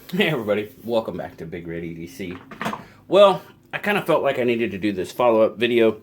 Hey everybody, welcome back to BigRedEDC. Well, I kind of felt like I needed to do this follow-up video.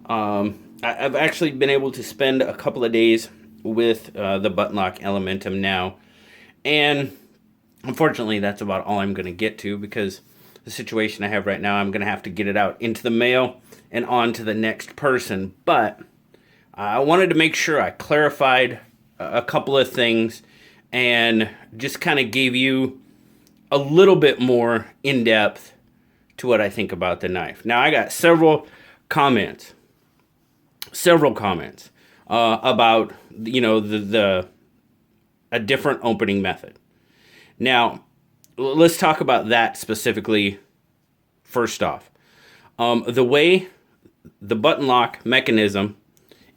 I've actually been able to spend a couple of days with the button lock Elementum now, and unfortunately that's about all I'm going to get to because the situation I have right now, I'm going to have to get it out into the mail and on to the next person. But I wanted to make sure I clarified a couple of things and just kind of gave you a little bit more in depth to what I think about the knife. Now, I got several comments about a different opening method. Now, let's talk about that specifically. First off, the way the button lock mechanism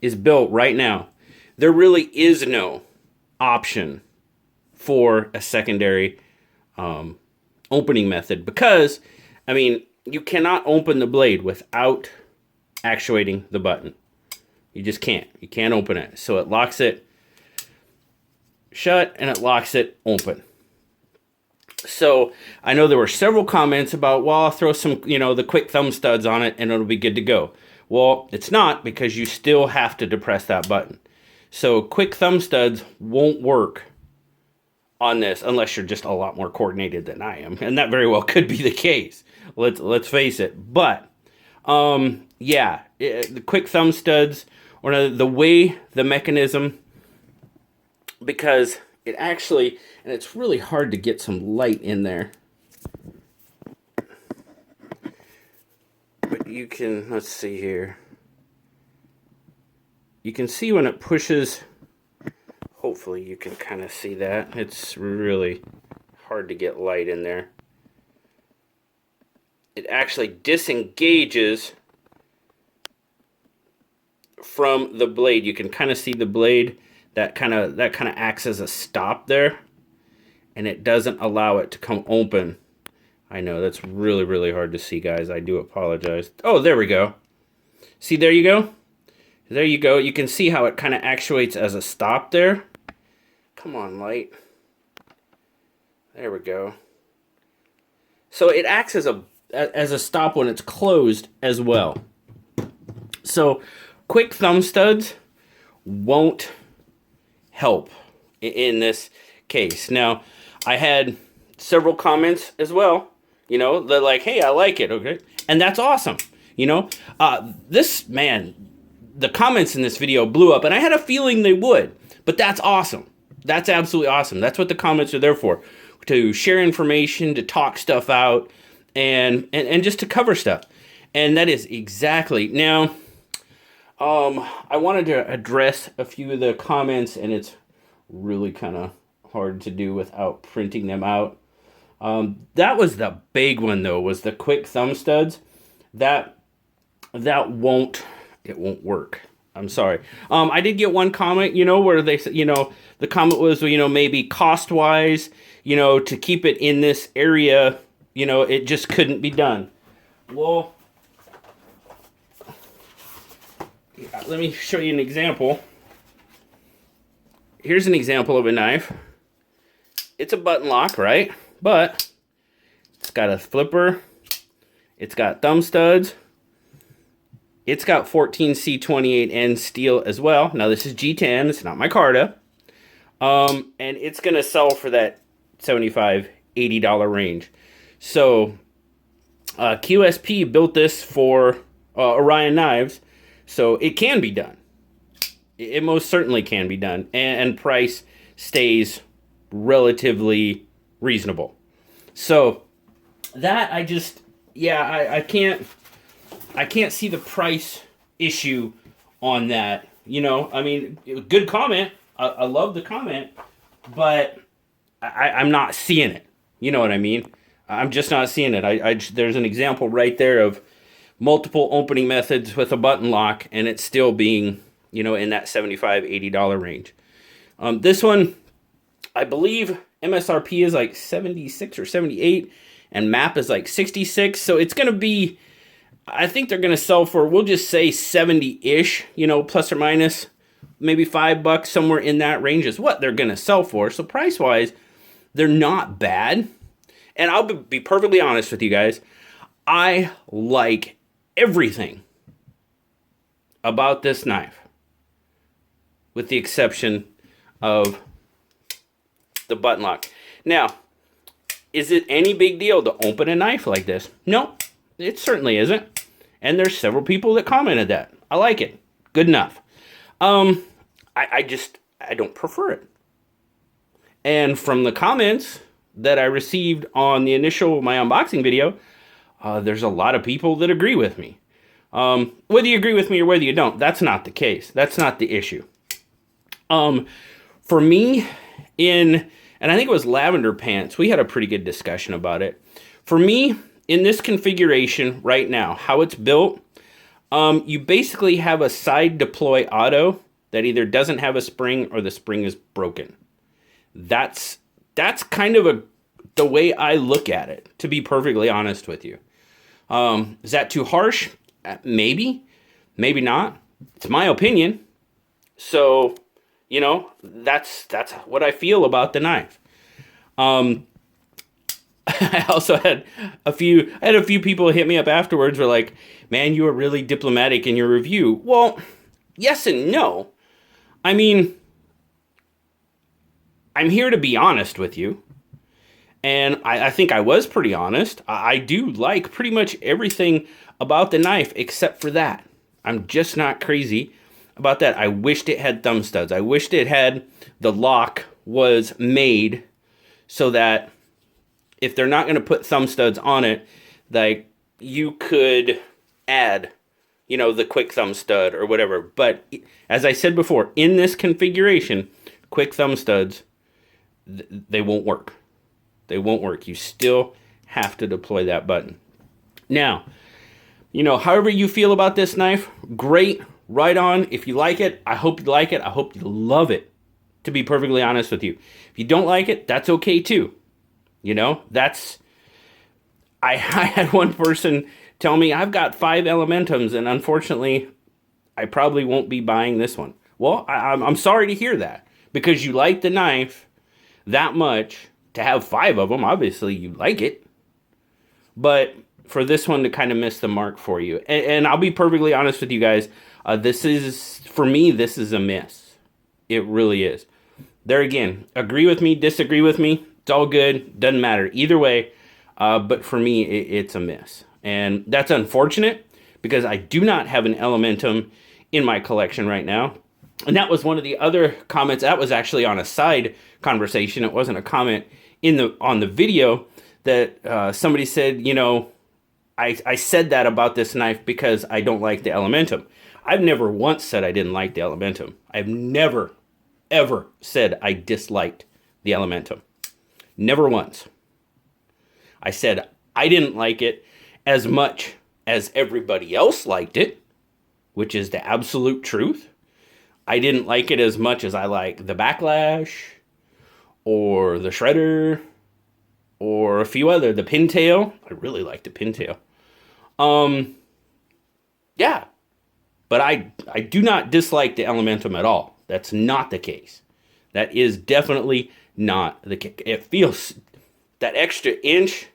is built right now, there really is no option for a secondary opening method because, I mean, you cannot open the blade without actuating the button. You just can't. You can't open it. So it locks it shut and it locks it open. So I know there were several comments about, well, I'll throw some, the quick thumb studs on it and it'll be good to go. Well, it's not, because you still have to depress that button. So quick thumb studs won't work on this unless you're just a lot more coordinated than I am, and that very well could be the case. Let's face it. But the quick thumb studs, or the way the mechanism, because it actually, and it's really hard to get some light in there, but you can, let's see here, you can see when it pushes. Hopefully you can kind of see that. It's really hard to get light in there. It actually disengages from the blade. You can kind of see the blade that kind of acts as a stop there, and it doesn't allow it to come open. I know that's really hard to see, guys. I do apologize. Oh, there we go. See, there you go. There you go. You can see how it kind of actuates as a stop there. Come on, light. There we go. So it acts as a stop when it's closed as well. So quick thumb studs won't help in this case. Now, I had several comments as well. They're like, hey, I like it, okay? And that's awesome. The comments in this video blew up, and I had a feeling they would, but that's awesome. That's absolutely awesome. That's what the comments are there for, to share information, to talk stuff out, and just to cover stuff. And that is exactly. Now, I wanted to address a few of the comments, and it's really kind of hard to do without printing them out. That was the big one, though, was the quick thumb studs. That won't work. I'm sorry. I did get one comment, where they said, the comment was, maybe cost-wise, to keep it in this area, it just couldn't be done. Well, let me show you an example. Here's an example of a knife. It's a button lock, right? But it's got a flipper. It's got thumb studs. It's got 14C28N steel as well. Now, this is G10. It's not micarta. And it's going to sell for that $75, $80 range. So, QSP built this for Orion Knives. So, it can be done. It most certainly can be done. And price stays relatively reasonable. So, that I can't see the price issue on that. I mean, good comment. I love the comment, but I'm not seeing it. You know what I mean? I'm just not seeing it. There's an example right there of multiple opening methods with a button lock, and it's still being, in that $75, $80 range. This one, I believe MSRP is like 76 or 78, and MAP is like 66. So it's going to be, I think they're going to sell for, we'll just say 70-ish, plus or minus, maybe $5, somewhere in that range is what they're going to sell for. So price-wise, they're not bad. And I'll be perfectly honest with you guys. I like everything about this knife, with the exception of the button lock. Now, is it any big deal to open a knife like this? No, it certainly isn't. And there's several people that commented that. I like it. Good enough. I don't prefer it. And from the comments that I received on the initial my unboxing video, there's a lot of people that agree with me. Whether you agree with me or whether you don't, that's not the case. That's not the issue. For me, and I think it was Lavender Pants, we had a pretty good discussion about it. For me, in this configuration right now, how it's built, you basically have a side deploy auto that either doesn't have a spring or the spring is broken. That's kind of the way I look at it, to be perfectly honest with you. Is that too harsh? Maybe. Maybe not. It's my opinion. So, you know, that's what I feel about the knife. I also had a few people hit me up afterwards, were like, man, you were really diplomatic in your review. Well, yes and no. I mean, I'm here to be honest with you. And I think I was pretty honest. I do like pretty much everything about the knife except for that. I'm just not crazy about that. I wished it had thumb studs. I wished it had the lock was made so that if they're not going to put thumb studs on it, like you could add, you know, the quick thumb stud or whatever. But as I said before, in this configuration, quick thumb studs, they won't work. They won't work. You still have to deploy that button. Now, you know, however you feel about this knife, great, right on. If you like it, I hope you like it. I hope you love it, to be perfectly honest with you. If you don't like it, that's okay too. You know, I had one person tell me, I've got 5 Elementums, and unfortunately, I probably won't be buying this one. Well, I'm sorry to hear that, because you like the knife that much. To have 5 of them, obviously you like it. But for this one to kind of miss the mark for you. And I'll be perfectly honest with you guys. For me, this is a miss. It really is. There again, agree with me, disagree with me. It's all good. Doesn't matter. Either way. But for me, it's a miss. And that's unfortunate, because I do not have an Elementum in my collection right now. And that was one of the other comments. That was actually on a side conversation. It wasn't a comment on the video, that somebody said, you know, I said that about this knife because I don't like the Elementum. I've never once said I didn't like the Elementum. I've never, ever said I disliked the Elementum. Never once. I said I didn't like it as much as everybody else liked it, which is the absolute truth. I didn't like it as much as I like the Backlash, or the Shredder, or a few other, the Pintail. I really like the Pintail. Yeah. But I do not dislike the Elementum at all. That's not the case. That is definitely not the case. It feels, that extra inch,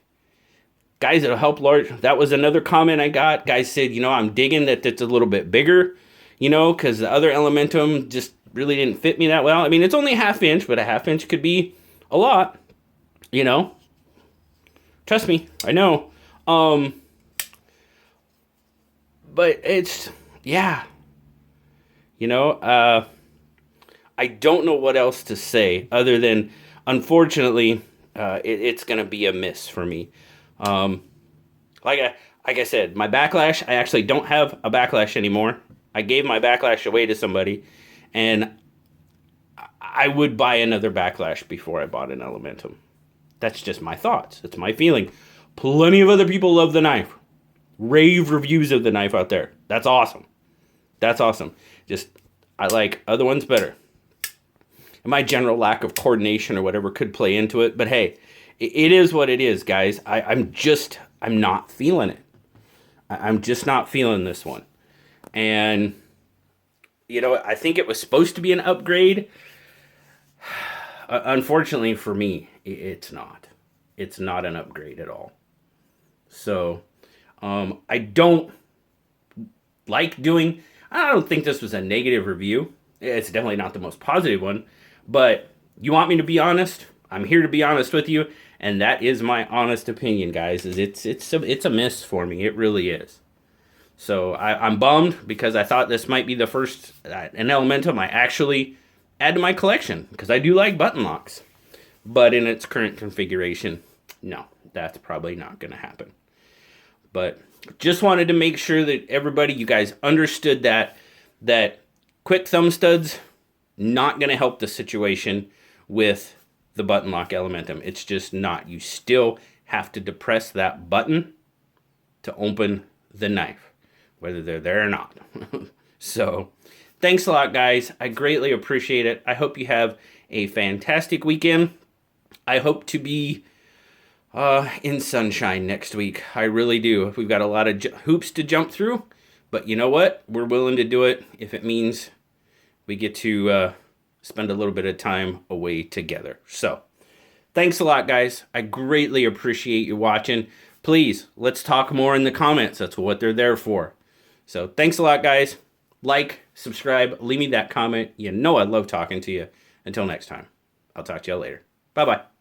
guys, it'll help large. That was another comment I got. Guys said, you know, I'm digging that it's a little bit bigger, you know, because the other Elementum just really didn't fit me that well. I mean, it's only a ½ inch, but a ½ inch could be a lot, you know. Trust me, I know. But it's, yeah. You know, I don't know what else to say other than, unfortunately, it's going to be a miss for me. Like I said, my Backlash, I actually don't have a Backlash anymore. I gave my Backlash away to somebody, and I would buy another Backlash before I bought an Elementum. That's just my thoughts. It's my feeling. Plenty of other people love the knife. Rave reviews of the knife out there. That's awesome. That's awesome. Just, I like other ones better. And my general lack of coordination or whatever could play into it. But hey, it is what it is, guys. I'm not feeling it. I'm just not feeling this one. And, you know, I think it was supposed to be an upgrade. Unfortunately for me, it's not. It's not an upgrade at all. So I don't I don't think this was a negative review. It's definitely not the most positive one, but you want me to be honest? I'm here to be honest with you, and that is my honest opinion, guys. It's a miss for me. It really is. So I'm bummed because I thought this might be the first an Elementum I actually add to my collection, because I do like button locks. But in its current configuration, no, that's probably not going to happen. But just wanted to make sure that everybody, you guys understood that quick thumb studs not going to help the situation with the button lock Elementum. It's just not. You still have to depress that button to open the knife, whether they're there or not. So thanks a lot, guys. I greatly appreciate it. I hope you have a fantastic weekend. I hope to be in sunshine next week. I really do. We've got a lot of hoops to jump through, but you know what? We're willing to do it if it means we get to spend a little bit of time away together. So thanks a lot, guys. I greatly appreciate you watching. Please, let's talk more in the comments. That's what they're there for. So thanks a lot, guys. Like, subscribe, leave me that comment. You know I love talking to you. Until next time, I'll talk to you later. Bye-bye.